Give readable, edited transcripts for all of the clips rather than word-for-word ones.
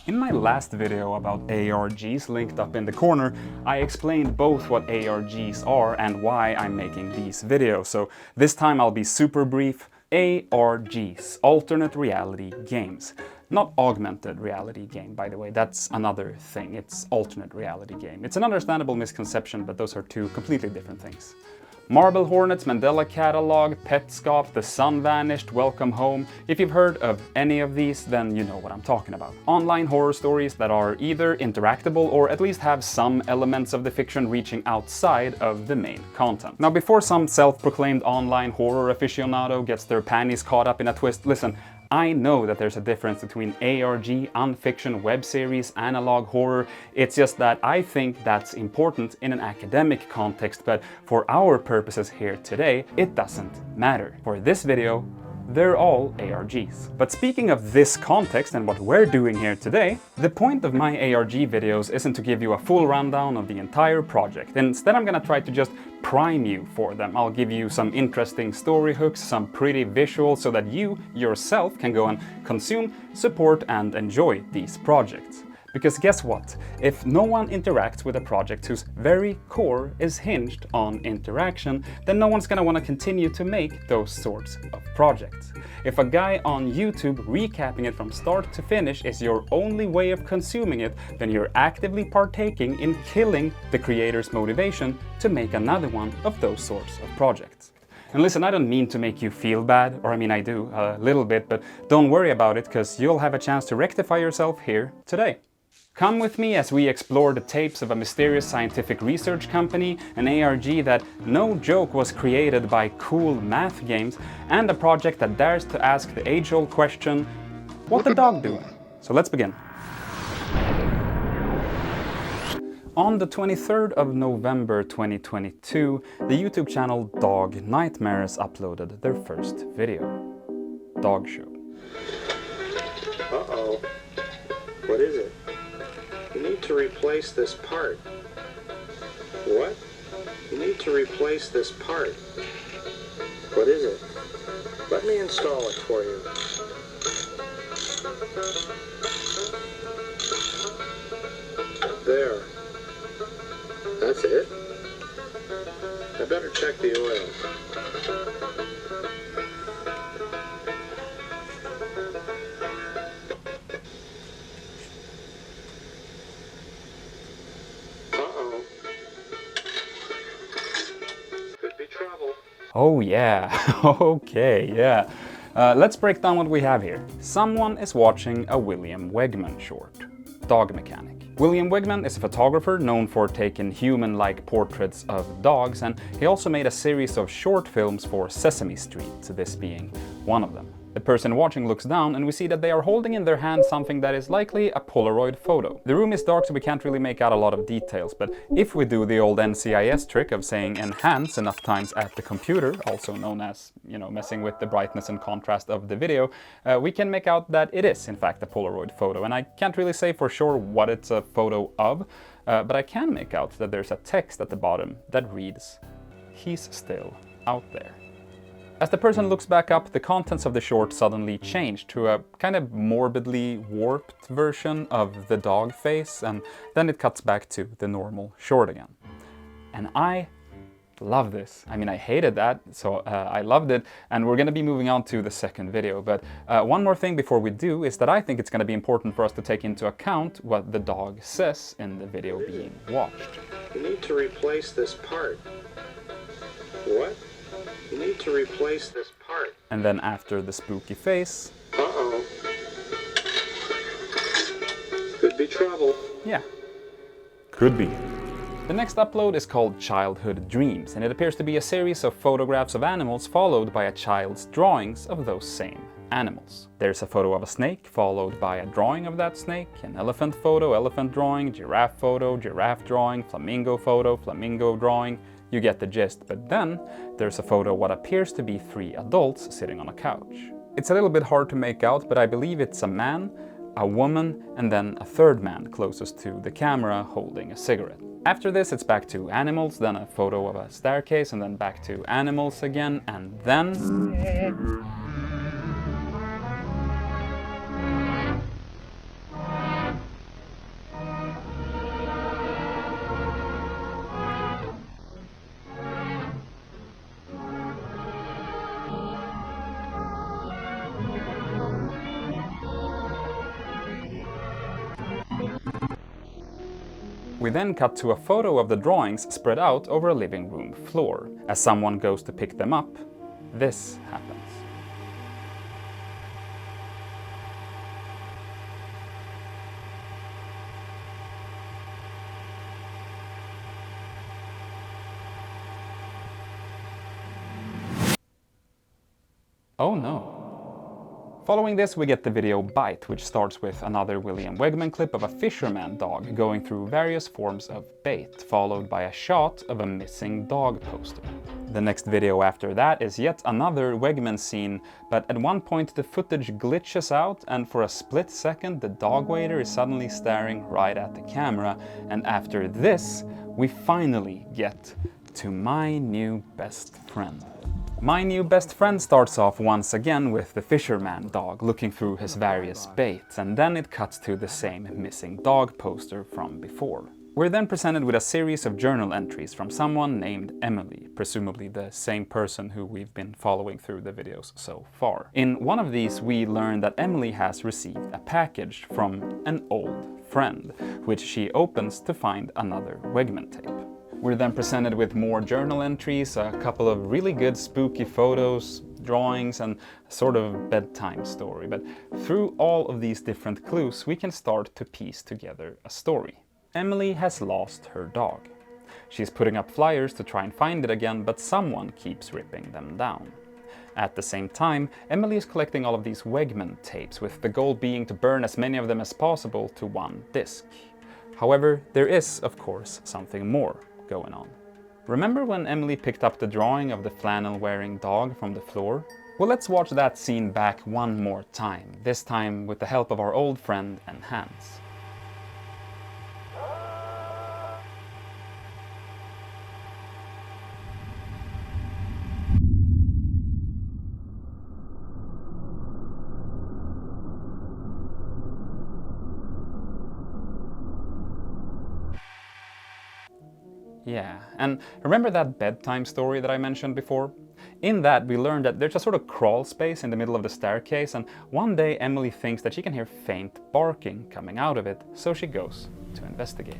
In my last video about ARGs, linked up in the corner, I explained both what ARGs are and why I'm making these videos. So this time I'll be super brief. ARGs, alternate reality games. Not augmented reality game, by the way, that's another thing. It's alternate reality game. It's an understandable misconception, but those are two completely different things. Marble Hornets, Mandela Catalog, Petscop, The Sun Vanished, Welcome Home. If you've heard of any of these, then you know what I'm talking about. Online horror stories that are either interactable or at least have some elements of the fiction reaching outside of the main content. Now, before some self-proclaimed online horror aficionado gets their panties caught up in a twist, listen, I know that there's a difference between ARG, unfiction, web series, analog horror. It's just that I think that's important in an academic context, but for our purposes here today, it doesn't matter. For this video, they're all ARGs. But speaking of this context and what we're doing here today, the point of my ARG videos isn't to give you a full rundown of the entire project. Instead, I'm gonna try to just prime you for them. I'll give you some interesting story hooks, some pretty visuals, so that you yourself can go and consume, support, and enjoy these projects. Because guess what? If no one interacts with a project whose very core is hinged on interaction, then no one's gonna want to continue to make those sorts of projects. If a guy on YouTube recapping it from start to finish is your only way of consuming it, then you're actively partaking in killing the creator's motivation to make another one of those sorts of projects. And listen, I don't mean to make you feel bad, or I mean I do, a little bit, but don't worry about it, because you'll have a chance to rectify yourself here today. Come with me as we explore the tapes of a mysterious scientific research company, an ARG that, no joke, was created by CoolMath games, and a project that dares to ask the age-old question, what the dog doing? So let's begin. On the 23rd of November 2022, the YouTube channel Dog Nightmares uploaded their first video. Dog Show. Uh-oh. What is it? You need to replace this part. What? You need to replace this part. What is it? Let me install it for you. There. That's it? I better check the oil. Oh yeah, okay, yeah. Let's break down what we have here. Someone is watching a William Wegman short, Dog Mechanic. William Wegman is a photographer known for taking human-like portraits of dogs, and he also made a series of short films for Sesame Street, this being one of them. The person watching looks down and we see that they are holding in their hand something that is likely a Polaroid photo. The room is dark, so we can't really make out a lot of details, but if we do the old NCIS trick of saying enhance enough times at the computer, also known as, messing with the brightness and contrast of the video, we can make out that it is in fact a Polaroid photo. And I can't really say for sure what it's a photo of, but I can make out that there's a text at the bottom that reads, "He's still out there." As the person looks back up, the contents of the short suddenly change to a kind of morbidly warped version of the dog face, and then it cuts back to the normal short again. And I love this. I mean, I hated that, so I loved it, and we're gonna be moving on to the second video. But one more thing before we do is that I think it's gonna be important for us to take into account what the dog says in the video being watched. You need to replace this part. What? You need to replace this part. And then after the spooky face... Uh-oh. Could be trouble. Yeah. Could be. The next upload is called Childhood Dreams, and it appears to be a series of photographs of animals followed by a child's drawings of those same animals. There's a photo of a snake, followed by a drawing of that snake, an elephant photo, elephant drawing, giraffe photo, giraffe drawing, flamingo photo, flamingo drawing. You get the gist, but then there's a photo of what appears to be 3 adults sitting on a couch. It's a little bit hard to make out, but I believe it's a man, a woman, and then a third man closest to the camera holding a cigarette. After this, it's back to animals, then a photo of a staircase, and then back to animals again, and then... We then cut to a photo of the drawings spread out over a living room floor. As someone goes to pick them up, this happens. Oh no. Following this, we get the video Bite, which starts with another William Wegman clip of a fisherman dog going through various forms of bait, followed by a shot of a missing dog poster. The next video after that is yet another Wegman scene, but at one point the footage glitches out and for a split second the dog waiter is suddenly staring right at the camera, and after this we finally get to my new best friend. My new best friend starts off once again with the fisherman dog looking through his various baits, and then it cuts to the same missing dog poster from before. We're then presented with a series of journal entries from someone named Emily, presumably the same person who we've been following through the videos so far. In one of these we learn that Emily has received a package from an old friend, which she opens to find another Wegman tape. We're then presented with more journal entries, a couple of really good spooky photos, drawings, and a sort of bedtime story. But through all of these different clues, we can start to piece together a story. Emily has lost her dog. She's putting up flyers to try and find it again, but someone keeps ripping them down. At the same time, Emily is collecting all of these Wegman tapes, with the goal being to burn as many of them as possible to one disc. However, there is, of course, something more going on. Remember when Emily picked up the drawing of the flannel-wearing dog from the floor? Well, let's watch that scene back one more time, this time with the help of our old friend and Hans. Yeah, and remember that bedtime story that I mentioned before? In that we learned that there's a sort of crawl space in the middle of the staircase, and one day Emily thinks that she can hear faint barking coming out of it, so she goes to investigate.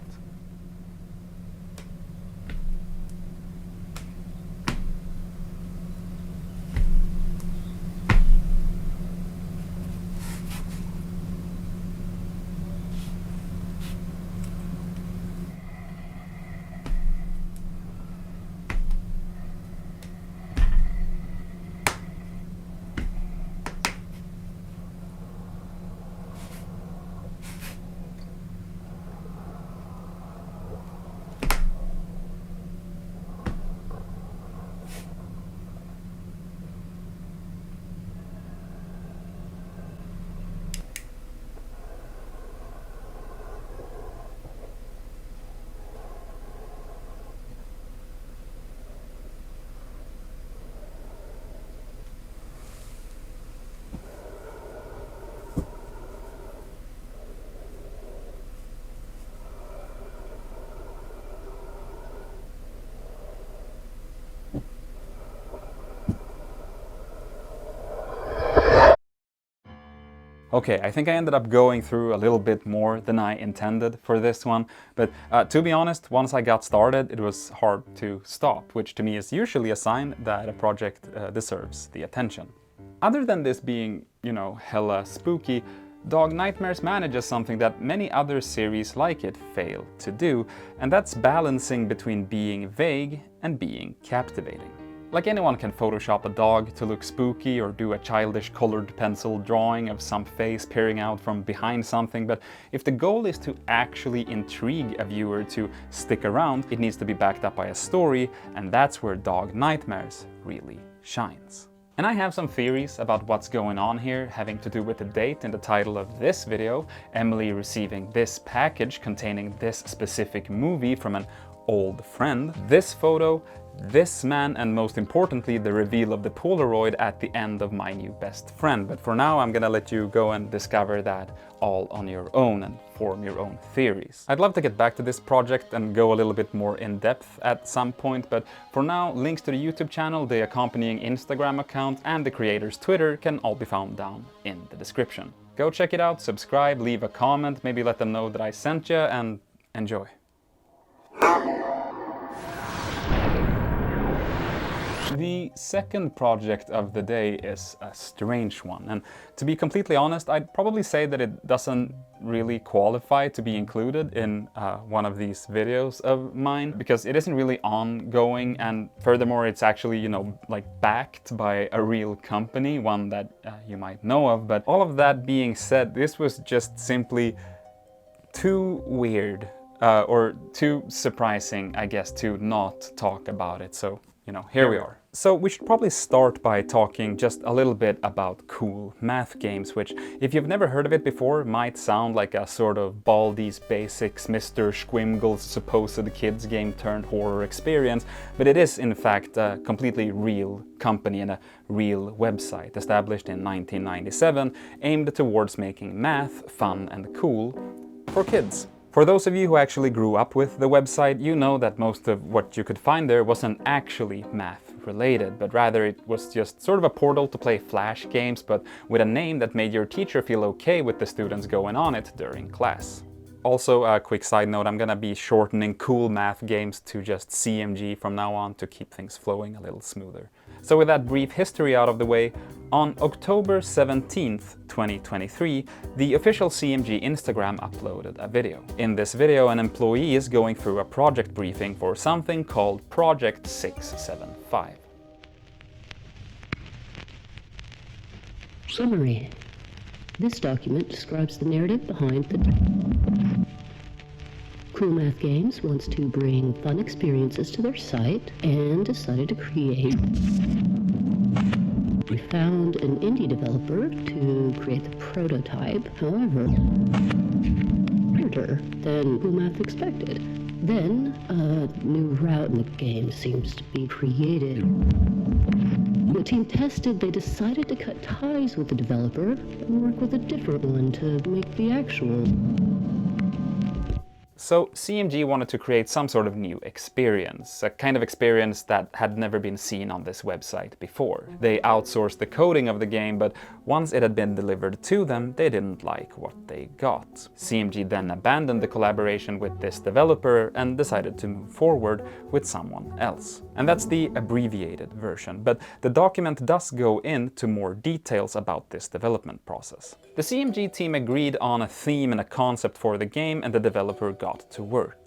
Okay, I think I ended up going through a little bit more than I intended for this one, but to be honest, once I got started, it was hard to stop, which to me is usually a sign that a project deserves the attention. Other than this being, you know, hella spooky, Dog Nightmares manages something that many other series like it fail to do, and that's balancing between being vague and being captivating. Like anyone can Photoshop a dog to look spooky or do a childish colored pencil drawing of some face peering out from behind something, but if the goal is to actually intrigue a viewer to stick around, it needs to be backed up by a story, and that's where Dog Nightmares really shines. And I have some theories about what's going on here, having to do with the date in the title of this video, Emily receiving this package containing this specific movie from an old friend, this photo, this man, and most importantly the reveal of the Polaroid at the end of My New Best Friend. But for now I'm gonna let you go and discover that all on your own and form your own theories. I'd love to get back to this project and go a little bit more in depth at some point, but for now links to the YouTube channel, the accompanying Instagram account, and the creator's Twitter can all be found down in the description. Go check it out, subscribe, leave a comment, maybe let them know that I sent you, and enjoy. The second project of the day is a strange one, and to be completely honest, I'd probably say that it doesn't really qualify to be included in one of these videos of mine, because it isn't really ongoing, and furthermore it's actually, you know, like backed by a real company, one that you might know of. But all of that being said, this was just simply too weird, or too surprising, I guess, to not talk about it. So, you know, here we are. So we should probably start by talking just a little bit about CoolMath games, which, if you've never heard of it before, might sound like a sort of Baldi's Basics, Mr. Squimgle's supposed kids game turned horror experience, but it is in fact a completely real company and a real website established in 1997, aimed towards making math fun and cool for kids. For those of you who actually grew up with the website, you know that most of what you could find there wasn't actually math related, but rather it was just sort of a portal to play Flash games, but with a name that made your teacher feel okay with the students going on it during class. Also, a quick side note, I'm gonna be shortening CoolMath games to just CMG from now on to keep things flowing a little smoother. So with that brief history out of the way, on October 17th, 2023, the official CMG Instagram uploaded a video. In this video, an employee is going through a project briefing for something called Project 675. Summary. This document describes the narrative behind the CoolMath Games wants to bring fun experiences to their site and decided to create. We found an indie developer to create the prototype, however, harder than CoolMath expected. Then a new route in the game seems to be created. When the team tested, they decided to cut ties with the developer and work with a different one to make the actual. So CMG wanted to create some sort of new experience, a kind of experience that had never been seen on this website before. They outsourced the coding of the game, but once it had been delivered to them, they didn't like what they got. CMG then abandoned the collaboration with this developer and decided to move forward with someone else. And that's the abbreviated version, but the document does go into more details about this development process. The CMG team agreed on a theme and a concept for the game, and the developer got to work.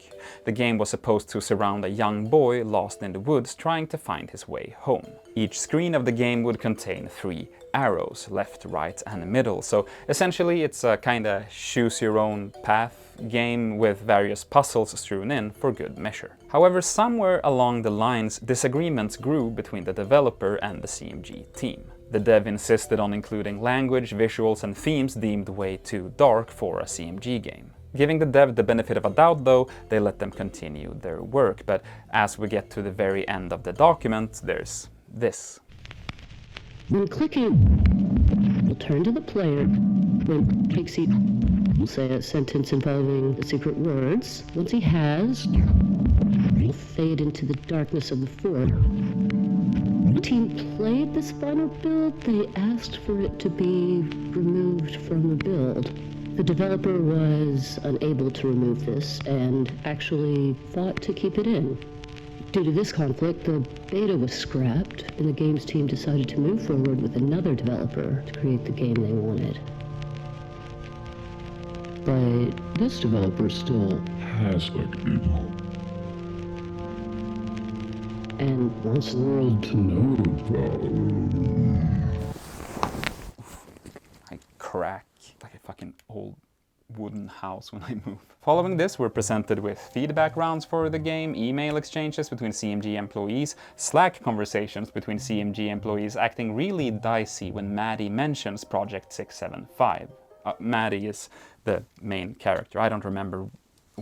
The game was supposed to surround a young boy lost in the woods trying to find his way home. Each screen of the game would contain 3 arrows, left, right and middle, so essentially it's a kinda choose your own path game with various puzzles strewn in for good measure. However, somewhere along the lines, disagreements grew between the developer and the CMG team. The dev insisted on including language, visuals and themes deemed way too dark for a CMG game. Giving the dev the benefit of a doubt though, they let them continue their work, but as we get to the very end of the document, there's this. When clicking, will turn to the player. When Pixie will say a sentence involving the secret words. Once he has, will fade into the darkness of the fort. When the team played this final build, they asked for it to be removed from the build. The developer was unable to remove this and actually fought to keep it in. Due to this conflict, the beta was scrapped and the games team decided to move forward with another developer to create the game they wanted. But this developer still has a game and wants the world to know about. I crack like a fucking old wooden house when I move. Following this, we're presented with feedback rounds for the game, email exchanges between CMG employees, Slack conversations between CMG employees acting really dicey when Maddy mentions Project 675. Maddy is the main character. I don't remember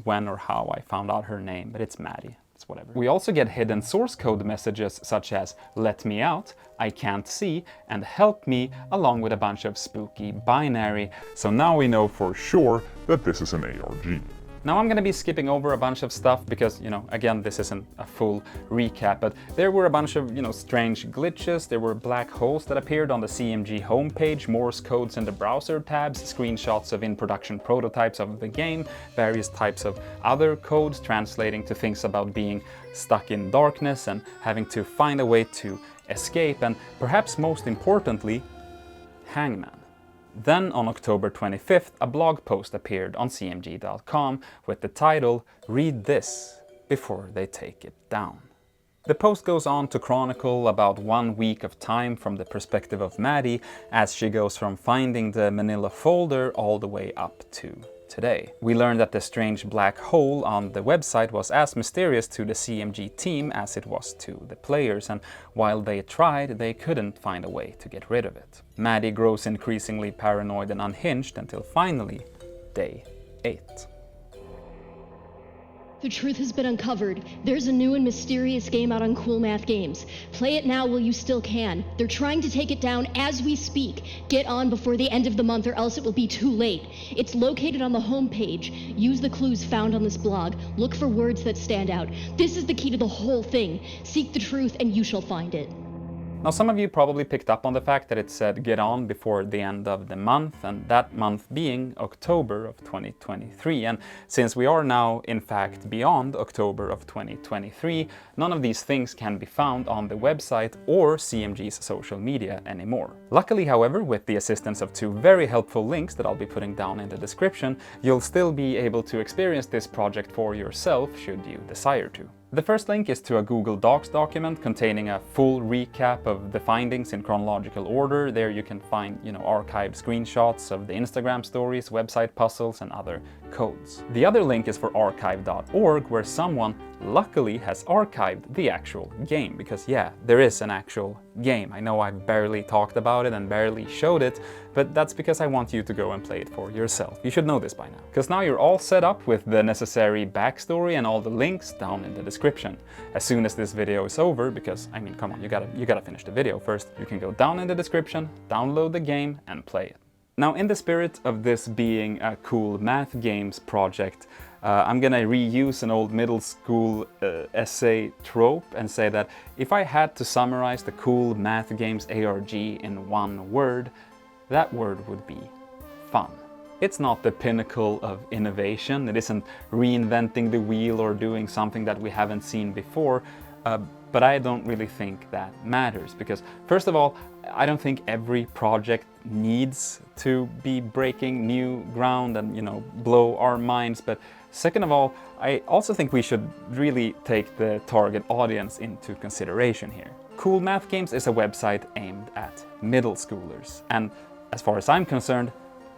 when or how I found out her name, but it's Maddy. It's whatever. We also get hidden source code messages such as "let me out," "I can't see," and "help me," along with a bunch of spooky binary. So now we know for sure that this is an ARG. Now I'm gonna be skipping over a bunch of stuff because, again, this isn't a full recap, but there were a bunch of, strange glitches, there were black holes that appeared on the CMG homepage, Morse codes in the browser tabs, screenshots of in-production prototypes of the game, various types of other codes translating to things about being stuck in darkness and having to find a way to escape, and perhaps most importantly, hangman. Then on October 25th, a blog post appeared on cmg.com with the title, "Read this before they take it down." The post goes on to chronicle about 1 week of time from the perspective of Maddy as she goes from finding the manila folder all the way up to today. We learned that the strange black hole on the website was as mysterious to the CMG team as it was to the players, and while they tried, they couldn't find a way to get rid of it. Maddy grows increasingly paranoid and unhinged until finally, day 8. The truth has been uncovered. There's a new and mysterious game out on CoolMath Games. Play it now while you still can. They're trying to take it down as we speak. Get on before the end of the month or else it will be too late. It's located on the homepage. Use the clues found on this blog. Look for words that stand out. This is the key to the whole thing. Seek the truth and you shall find it. Now, some of you probably picked up on the fact that it said get on before the end of the month, and that month being October of 2023. And since we are now, in fact, beyond October of 2023, none of these things can be found on the website or CMG's social media anymore. Luckily, however, with the assistance of 2 very helpful links that I'll be putting down in the description, you'll still be able to experience this project for yourself should you desire to. The first link is to a Google Docs document containing a full recap of the findings in chronological order. There you can find, archived screenshots of the Instagram stories, website puzzles, and other codes. The other link is for archive.org, where someone luckily has archived the actual game, because yeah, there is an actual game. I know I've barely talked about it and barely showed it, but that's because I want you to go and play it for yourself. You should know this by now, because now you're all set up with the necessary backstory and all the links down in the description. As soon as this video is over, because I mean, come on, you gotta finish the video first, you can go down in the description, download the game, and play it. Now, in the spirit of this being a CoolMath Games project, I'm gonna reuse an old middle school essay trope and say that if I had to summarize the CoolMath Games ARG in one word, that word would be fun. It's not the pinnacle of innovation, it isn't reinventing the wheel or doing something that we haven't seen before, but I don't really think that matters, because first of all, I don't think every project needs to be breaking new ground and, blow our minds, but second of all, I also think we should really take the target audience into consideration here. CoolMath Games is a website aimed at middle schoolers, and as far as I'm concerned,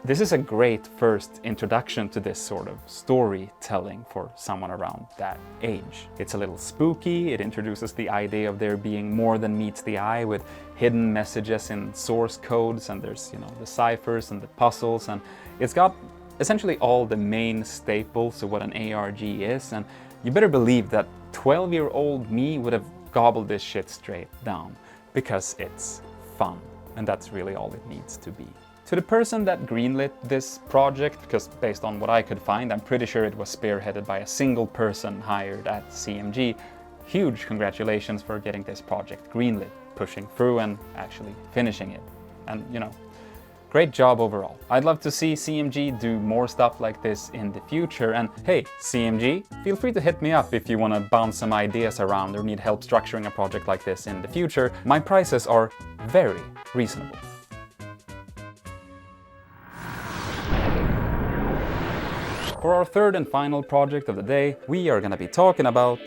this is a great first introduction to this sort of storytelling for someone around that age. It's a little spooky, it introduces the idea of there being more than meets the eye with hidden messages in source codes, and there's, the ciphers and the puzzles, and it's got essentially all the main staples of what an ARG is, and you better believe that 12-year-old me would have gobbled this shit straight down, because it's fun, and that's really all it needs to be. To the person that greenlit this project, because based on what I could find, I'm pretty sure it was spearheaded by a single person hired at CMG, huge congratulations for getting this project greenlit, pushing through and actually finishing it. And, great job overall. I'd love to see CMG do more stuff like this in the future, and hey, CMG, feel free to hit me up if you want to bounce some ideas around or need help structuring a project like this in the future. My prices are very reasonable. For our third and final project of the day, we are going to be talking about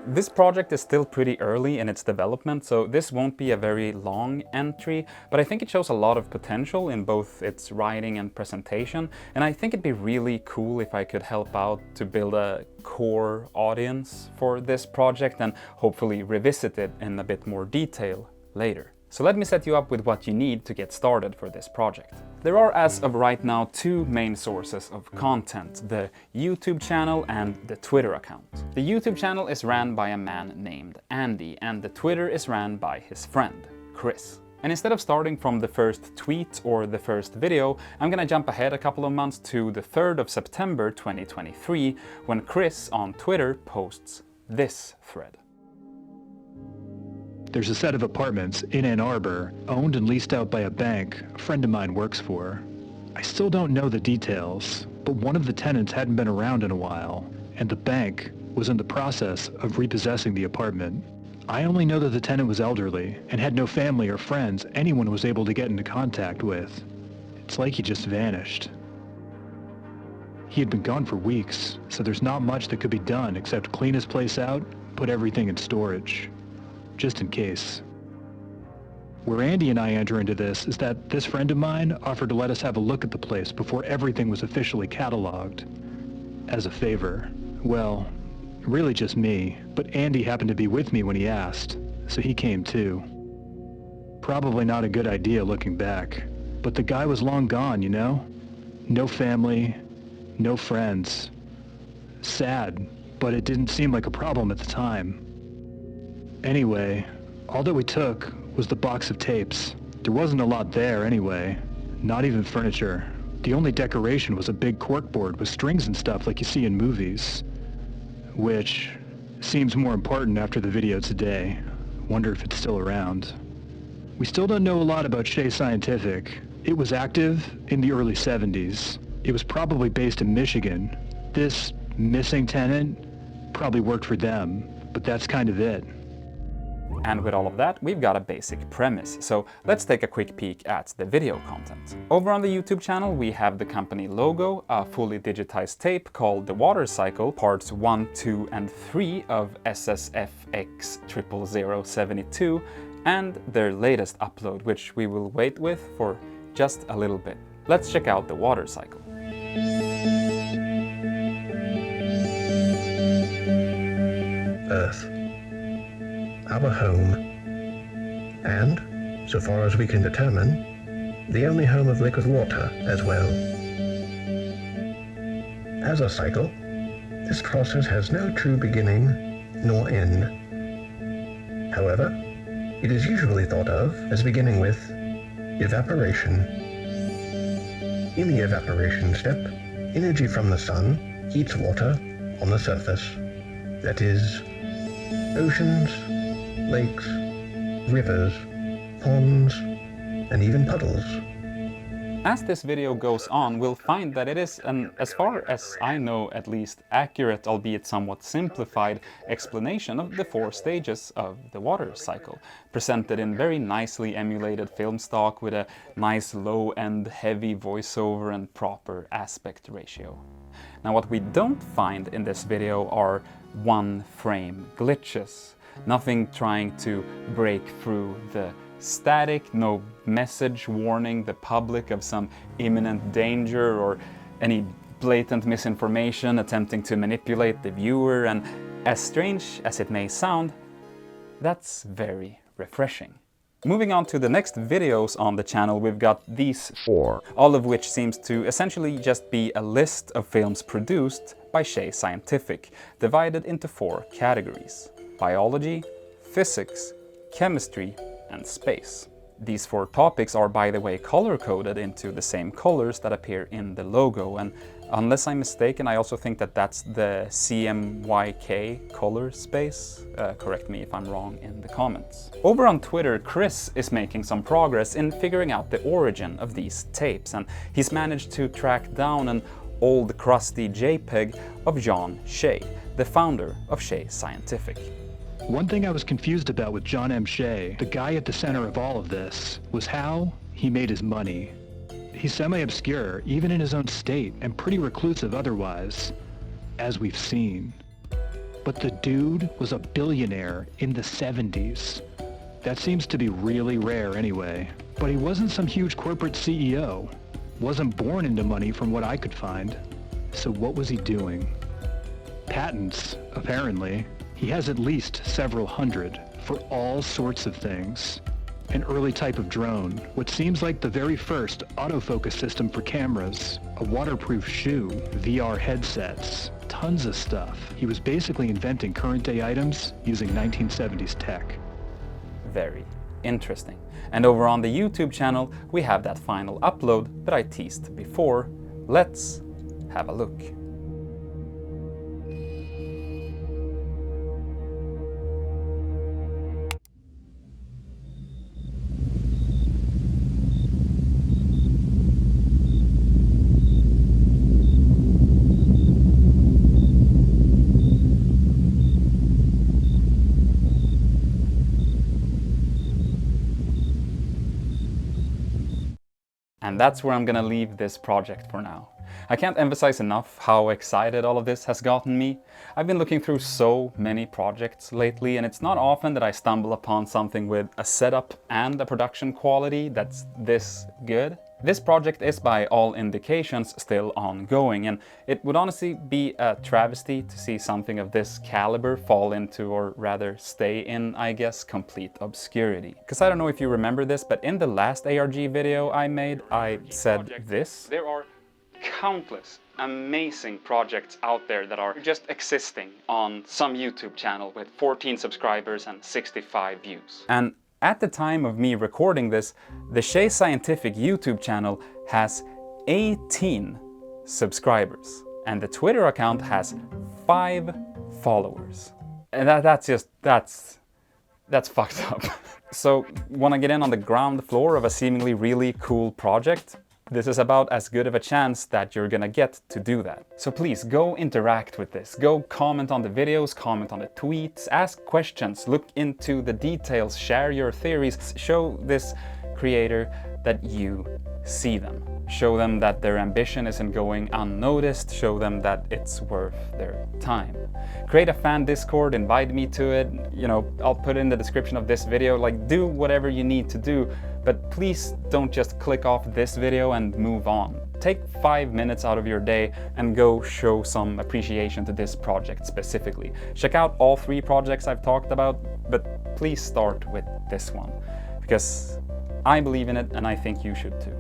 this project is still pretty early in its development, so this won't be a very long entry, but I think it shows a lot of potential in both its writing and presentation, and I think it'd be really cool if I could help out to build a core audience for this project and hopefully revisit it in a bit more detail later. So let me set you up with what you need to get started for this project. There are, as of right now, 2 main sources of content, the YouTube channel and the Twitter account. The YouTube channel is ran by a man named Andy, and the Twitter is ran by his friend, Chris. And instead of starting from the first tweet or the first video, I'm gonna jump ahead a couple of months to the 3rd of September 2023, when Chris on Twitter posts this thread. There's a set of apartments in Ann Arbor, owned and leased out by a bank a friend of mine works for. I still don't know the details, but one of the tenants hadn't been around in a while, and the bank was in the process of repossessing the apartment. I only know that the tenant was elderly and had no family or friends anyone was able to get into contact with. It's like he just vanished. He had been gone for weeks, so there's not much that could be done except clean his place out, put everything in storage, just in case. Where Andy and I enter into this is that this friend of mine offered to let us have a look at the place before everything was officially cataloged. As a favor. Well, really just me, but Andy happened to be with me when he asked, so he came too. Probably not a good idea looking back, but the guy was long gone, you know? No family, no friends. Sad, but it didn't seem like a problem at the time. Anyway, all that we took was the box of tapes. There wasn't a lot there anyway, not even furniture. The only decoration was a big corkboard with strings and stuff like you see in movies. Which seems more important after the video today. Wonder if it's still around. We still don't know a lot about Shea Scientific. It was active in the early 70s. It was probably based in Michigan. This missing tenant probably worked for them, but that's kind of it. And with all of that, we've got a basic premise. So let's take a quick peek at the video content. Over on the YouTube channel, we have the company logo, a fully digitized tape called The Water Cycle, parts 1, 2, and 3 of SSFX 00072, and their latest upload, which we will wait with for just a little bit. Let's check out The Water Cycle. Earth. Our home, and, so far as we can determine, the only home of liquid water as well. As a cycle, this process has no true beginning nor end. However, it is usually thought of as beginning with evaporation. In the evaporation step, energy from the sun heats water on the surface, that is, oceans, lakes, rivers, ponds, and even puddles. As this video goes on, we'll find that it is an, as far as I know at least, accurate, albeit somewhat simplified, explanation of the 4 stages of the water cycle, presented in very nicely emulated film stock with a nice low-end heavy voiceover and proper aspect ratio. Now what we don't find in this video are one-frame glitches. Nothing trying to break through the static, no message warning the public of some imminent danger or any blatant misinformation attempting to manipulate the viewer, and as strange as it may sound, that's very refreshing. Moving on to the next videos on the channel, we've got these 4, all of which seems to essentially just be a list of films produced by Shea Scientific, divided into 4 categories: biology, physics, chemistry, and space. These 4 topics are, by the way, color-coded into the same colors that appear in the logo, and unless I'm mistaken, I also think that that's the CMYK color space. Correct me if I'm wrong in the comments. Over on Twitter, Chris is making some progress in figuring out the origin of these tapes, and he's managed to track down an old crusty JPEG of John Shea, the founder of Shea Scientific. One thing I was confused about with John M. Shea, the guy at the center of all of this, was how he made his money. He's semi-obscure, even in his own state, and pretty reclusive otherwise, as we've seen. But the dude was a billionaire in the 70s. That seems to be really rare anyway. But he wasn't some huge corporate CEO. Wasn't born into money from what I could find. So what was he doing? Patents, apparently. He has at least several hundred for all sorts of things. An early type of drone, what seems like the very first autofocus system for cameras, a waterproof shoe, VR headsets, tons of stuff. He was basically inventing current day items using 1970s tech. Very interesting. And over on the YouTube channel, we have that final upload that I teased before. Let's have a look. And that's where I'm gonna leave this project for now. I can't emphasize enough how excited all of this has gotten me. I've been looking through so many projects lately, and it's not often that I stumble upon something with a setup and a production quality that's this good. This project is by all indications still ongoing, and it would honestly be a travesty to see something of this caliber fall into, or rather stay in, I guess, complete obscurity. Because I don't know if you remember this, but in the last ARG video I made, I said this. There are countless amazing projects out there that are just existing on some YouTube channel with 14 subscribers and 65 views. And at the time of me recording this, the Shea Scientific YouTube channel has 18 subscribers, and the Twitter account has 5 followers. And that's fucked up. So, wanna get in on the ground floor of a seemingly really cool project? This is about as good of a chance that you're gonna get to do that. So please go interact with this. Go comment on the videos, comment on the tweets, ask questions, look into the details, share your theories, show this creator that you see them. Show them that their ambition isn't going unnoticed, show them that it's worth their time. Create a fan Discord, invite me to it, you know, I'll put it in the description of this video, like do whatever you need to do, but please don't just click off this video and move on. Take 5 minutes out of your day and go show some appreciation to this project specifically. Check out all 3 projects I've talked about, but please start with this one, because I believe in it and I think you should too.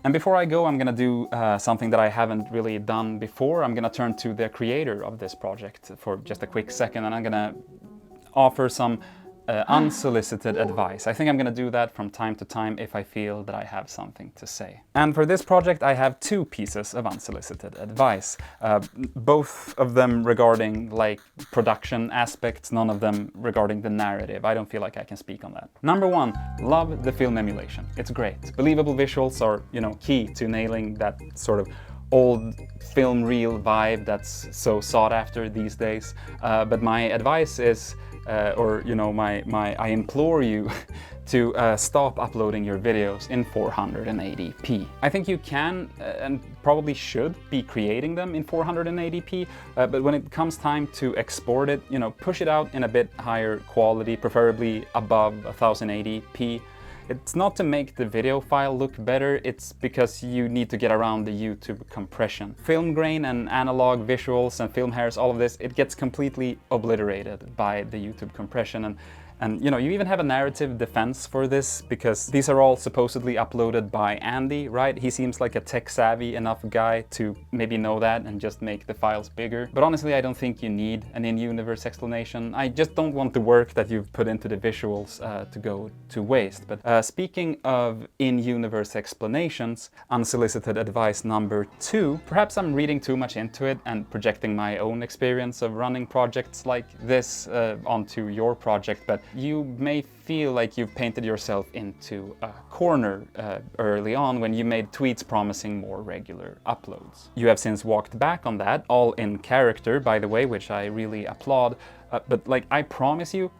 And before I go, I'm gonna do something that I haven't really done before. I'm gonna turn to the creator of this project for just a quick second, and I'm gonna offer some unsolicited advice. I think I'm gonna do that from time to time if I feel that I have something to say. And for this project I have 2 pieces of unsolicited advice. Both of them regarding like production aspects, none of them regarding the narrative. I don't feel like I can speak on that. Number 1, love the film emulation. It's great. Believable visuals are, you know, key to nailing that sort of old film reel vibe that's so sought after these days. But my advice is I implore you to stop uploading your videos in 480p. I think you can and probably should be creating them in 480p, but when it comes time to export it, you know, push it out in a bit higher quality, preferably above 1080p. It's not to make the video file look better, it's because you need to get around the YouTube compression. Film grain and analog visuals and film hairs, all of this, it gets completely obliterated by the YouTube compression. And you know, you even have a narrative defense for this, because these are all supposedly uploaded by Andy, right? He seems like a tech-savvy enough guy to maybe know that and just make the files bigger. But honestly, I don't think you need an in-universe explanation. I just don't want the work that you've put into the visuals to go to waste. But speaking of in-universe explanations, unsolicited advice number 2, perhaps I'm reading too much into it and projecting my own experience of running projects like this onto your project, but you may feel like you've painted yourself into a corner early on when you made tweets promising more regular uploads. You have since walked back on that, all in character, by the way, which I really applaud, but like, I promise you,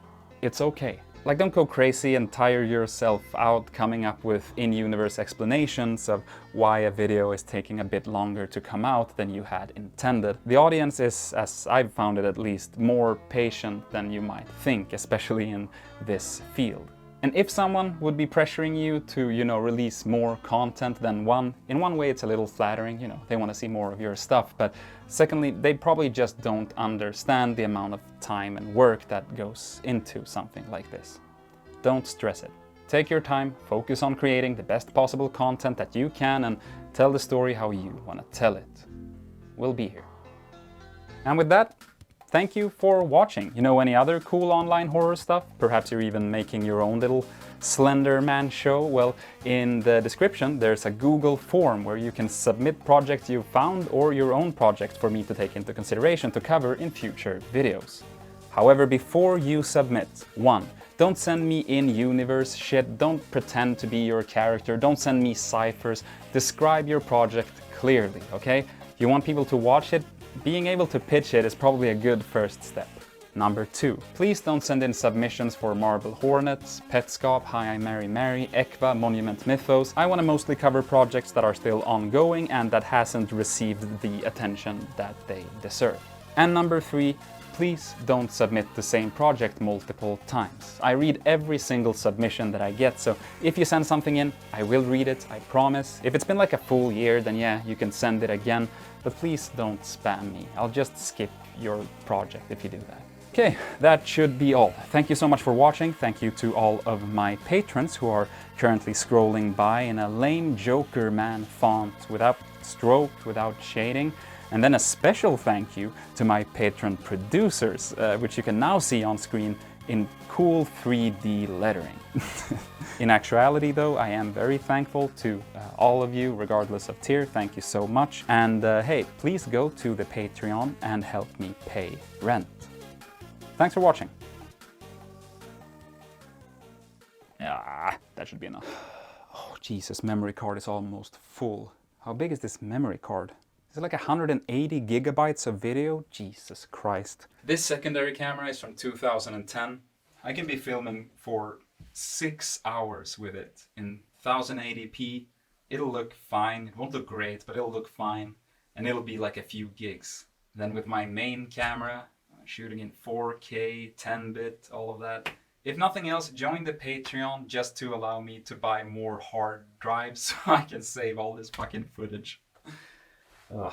it's okay. Like, don't go crazy and tire yourself out coming up with in-universe explanations of why a video is taking a bit longer to come out than you had intended. The audience is, as I've found it at least, more patient than you might think, especially in this field. And if someone would be pressuring you to, you know, release more content than in one way it's a little flattering, you know, they want to see more of your stuff, but secondly, they probably just don't understand the amount of time and work that goes into something like this. Don't stress it. Take your time, focus on creating the best possible content that you can, and tell the story how you want to tell it. We'll be here. And with that, thank you for watching. You know any other cool online horror stuff? Perhaps you're even making your own little Slender Man show? Well, in the description there's a Google form where you can submit projects you've found or your own project for me to take into consideration to cover in future videos. However, before you submit, 1. Don't send me in-universe shit, don't pretend to be your character, don't send me ciphers, describe your project clearly, okay? You want people to watch it? Being able to pitch it is probably a good first step. Number 2, please don't send in submissions for Marble Hornets, Petscop, Hi I Mary Mary, Ekva, Monument Mythos. I want to mostly cover projects that are still ongoing and that hasn't received the attention that they deserve. And number 3, please don't submit the same project multiple times. I read every single submission that I get, so if you send something in, I will read it, I promise. If it's been like a full year, then yeah, you can send it again, but please don't spam me. I'll just skip your project if you do that. Okay, that should be all. Thank you so much for watching. Thank you to all of my patrons who are currently scrolling by in a lame Joker man font without stroke, without shading. And then a special thank you to my patron producers, which you can now see on screen in cool 3D lettering. In actuality though, I am very thankful to all of you, regardless of tier. Thank you so much. And hey, please go to the Patreon and help me pay rent. Thanks for watching. Ah, that should be enough. Oh, Jesus, memory card is almost full. How big is this memory card? Is it like 180 gigabytes of video? Jesus Christ. This secondary camera is from 2010. I can be filming for 6 hours with it in 1080p. It'll look fine. It won't look great, but it'll look fine. And it'll be like a few gigs. Then with my main camera, shooting in 4K, 10-bit, all of that. If nothing else, join the Patreon just to allow me to buy more hard drives so I can save all this fucking footage. Ugh.